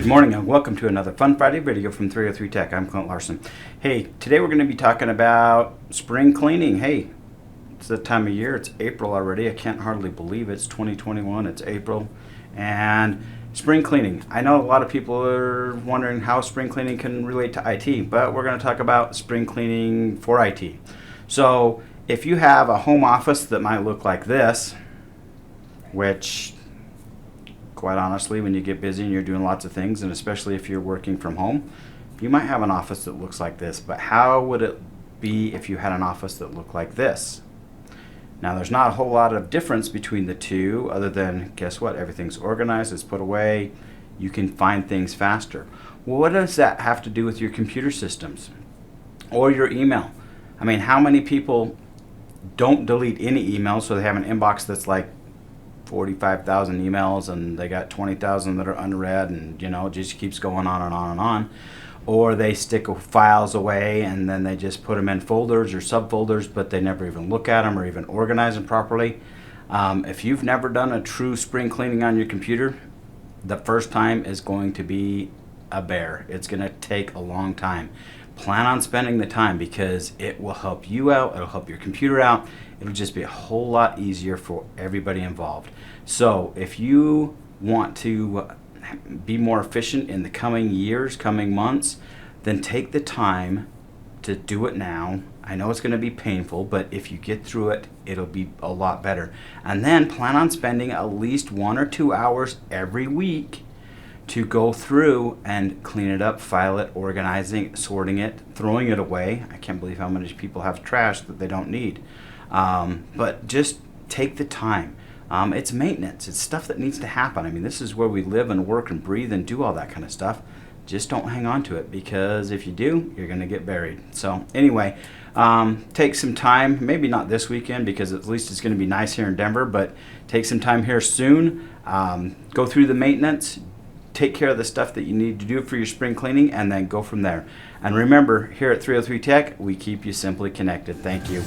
Good morning and welcome to another Fun Friday video from 303 Tech. I'm Clint Larson. Hey, today we're going to be talking about spring cleaning. Hey, it's the time of year. It's April already. I can't hardly believe it's 2021. It's April. And spring cleaning. I know a lot of people are wondering how spring cleaning can relate to IT, but we're going to talk about spring cleaning for IT. So if you have a home office that might look like this, which quite honestly, when you get busy and you're doing lots of things, and especially if you're working from home, you might have an office that looks like this. But how would it be if you had an office that looked like this? Now, there's not a whole lot of difference between the two other than, guess what? Everything's organized, it's put away, you can find things faster. Well, what does that have to do with your computer systems or your email? I mean, how many people don't delete any emails so they have an inbox that's like 45,000 emails and they got 20,000 that are unread, and it just keeps going on and on and on? Or they stick files away and then they just put them in folders or subfolders, but they never even look at them or even organize them properly. If you've never done a true spring cleaning on your computer, the first time is going to be a bear. It's going to take a long time. Plan on spending the time because it will help you out, it'll help your computer out, it'll just be a whole lot easier for everybody involved. So if you want to be more efficient in the coming years, coming months, then take the time to do it now. I know it's going to be painful, but if you get through it, it'll be a lot better. And then plan on spending at least 1 or 2 hours every week to go through and clean it up, file it, organizing it, sorting it, throwing it away. I can't believe how many people have trash that they don't need. But just take the time. It's maintenance. It's stuff that needs to happen. I mean, this is where we live and work and breathe and do all that kind of stuff. Just don't hang on to it, because if you do, you're going to get buried. So anyway, take some time, maybe not this weekend because at least it's going to be nice here in Denver, but take some time here soon. Go through the maintenance. Take care of the stuff that you need to do for your spring cleaning, and then go from there. And remember, here at 303 Tech, we keep you simply connected. Thank you.